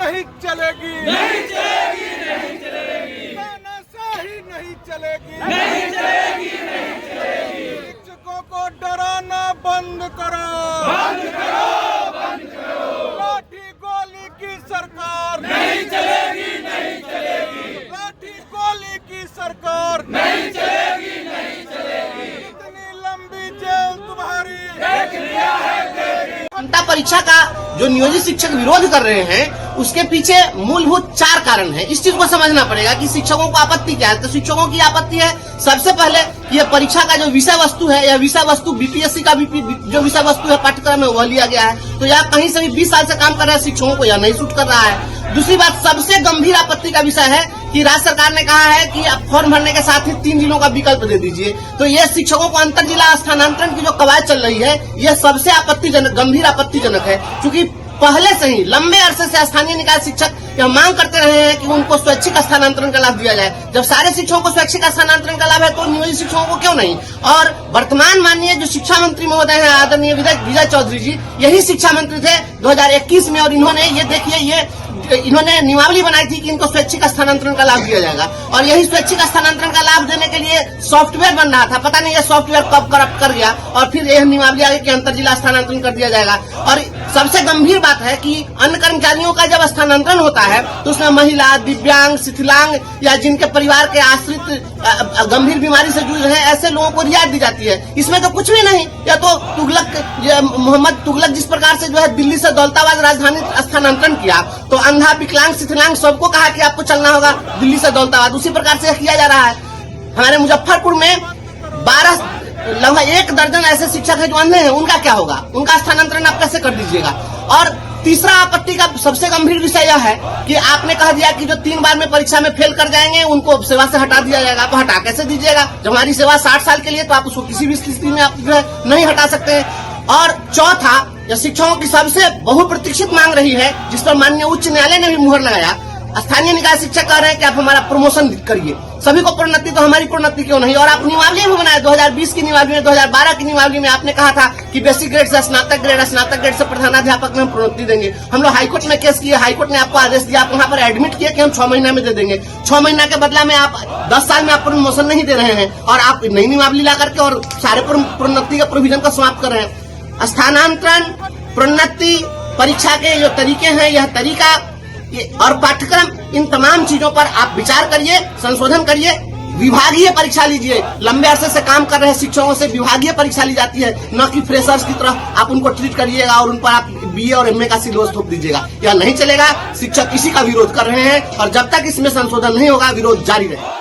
नहीं चलेगी, नहीं चलेगी, नहीं चलेगी, तानाशाही नहीं चलेगी, नहीं चलेगी, नहीं चलेगी। शिक्षकों को डराना बंद करो, बंद करो, बंद करो। लाठी गोली की सरकार नहीं चलेगी, नहीं चलेगी, लाठी गोली की सरकार नहीं चलेगी, नहीं चलेगी। कितनी लंबी जेल तुम्हारी, देख लिया है, देख लिया। क्षमता परीक्षा का जो नियोजित शिक्षक विरोध कर रहे हैं उसके पीछे मूलभूत 4 कारण है। इस चीज को समझना पड़ेगा कि शिक्षकों को आपत्ति क्या है। तो शिक्षकों की आपत्ति है सबसे पहले कि यह परीक्षा का जो विषय वस्तु है, यह विषय वस्तु बीपीएससी का जो विषय वस्तु है पाठ्यक्रम में वह लिया गया है। तो यह कहीं से भी 20 साल से काम कर रहे हैं शिक्षकों को यह नहीं सूट कर रहा है। दूसरी बात, सबसे गंभीर आपत्ति का विषय है कि राज्य सरकार ने कहा है कि आप फॉर्म भरने के साथ ही 3 जिलों का विकल्प दे दीजिए। तो ये शिक्षकों को अंतर जिला स्थानांतरण की जो कवायद चल रही है यह सबसे आपत्तिजनक, गंभीर आपत्तिजनक है। क्योंकि पहले से ही लंबे अरसे से स्थानीय निकाय शिक्षक यह मांग करते रहे हैं कि उनको स्वैच्छिक स्थानांतरण का लाभ दिया जाए। जब सारे शिक्षकों को स्वैच्छिक स्थानांतरण का लाभ है तो नियोजित शिक्षकों को क्यों नहीं। और वर्तमान माननीय जो शिक्षा मंत्री महोदय हैं आदरणीय विजय चौधरी जी, यही शिक्षा मंत्री थे 2021 में, और इन्होंने ये देखिए इन्होंने नियमावली बनाई थी कि इनको स्वैच्छिक स्थानांतरण का लाभ दिया जाएगा। और यही स्वैच्छिक स्थानांतरण का लाभ देने के लिए सॉफ्टवेयर बन रहा था। पता नहीं यह सॉफ्टवेयर कब करप्ट कर गया और फिर यह नियमावली आगे कि अंतर जिला स्थानांतरण कर दिया जाएगा। और सबसे गंभीर बात है कि अन्य कर्मचारियों का जब स्थानांतरण होता है तो उसमें महिला, दिव्यांग, शिथिलांग या जिनके परिवार के आश्रित गंभीर बीमारी से जूझ रहे हैं ऐसे लोगों को रियायत दी जाती है। इसमें तो कुछ भी नहीं। या तो मोहम्मद तुगलक जिस प्रकार से जो है दिल्ली से दौलताबाद राजधानी स्थानांतरण किया तो अंधा, विकलांग, शिथिलांग सबको कहा कि आपको चलना होगा दिल्ली से दौलताबाद, उसी प्रकार से किया जा रहा है। हमारे मुजफ्फरपुर में 12 लगभग 1 दर्जन ऐसे शिक्षक है जो अंधे हैं, उनका क्या होगा? उनका स्थानांतरण आप कैसे कर दीजिएगा? और तीसरा आपत्ति का सबसे गंभीर विषय यह है कि आपने कह दिया कि जो 3 बार में परीक्षा में फेल कर जाएंगे उनको सेवा से हटा दिया जाएगा। आप हटा कैसे दीजिएगा? जब हमारी सेवा 60 साल के लिए तो आप उसको किसी भी स्थिति में आप जो है नहीं हटा सकते। और चौथा, यह शिक्षकों की सबसे बहुप्रतीक्षित मांग रही है जिस पर माननीय उच्च न्यायालय ने भी मुहर लगाया। स्थानीय निकाय शिक्षक कह रहे हैं कि आप हमारा प्रमोशन करिए, सभी को प्रोन्नति, तो हमारी प्रोन्नति क्यों नहीं? और आप नियमावली भी बनाए 2020 की नियमावली में, 2012 की नियमावली में आपने कहा था कि बेसिक ग्रेड से स्नातक ग्रेड से प्रधानाध्यापक में हम प्रोन्नति देंगे। हम लोग हाईकोर्ट में केस किए, हाईकोर्ट ने आपको आदेश दिया, आप वहां पर एडमिट किए कि हम 6 महीना में दे देंगे। 6 महीना के बदला में आप 10 साल में आप प्रमोशन नहीं दे रहे हैं और आप नई नियमावली ला करके और सारे प्रोन्नति के प्रोविजन को समाप्त कर रहे हैं। स्थानांतरण, प्रोन्नति, परीक्षा के जो तरीके हैं, यह तरीका और पाठ्यक्रम, इन तमाम चीजों पर आप विचार करिए, संशोधन करिए, विभागीय परीक्षा लीजिए। लंबे अरसे से काम कर रहे शिक्षकों से विभागीय परीक्षा ली जाती है, न कि फ्रेशर्स की तरह आप उनको ट्रीट करिएगा और उन पर आप बीए और एमए का सिलेबस थोप दीजिएगा। यह नहीं चलेगा। शिक्षक इसी का विरोध कर रहे हैं और जब तक इसमें संशोधन नहीं होगा विरोध जारी रहेगा।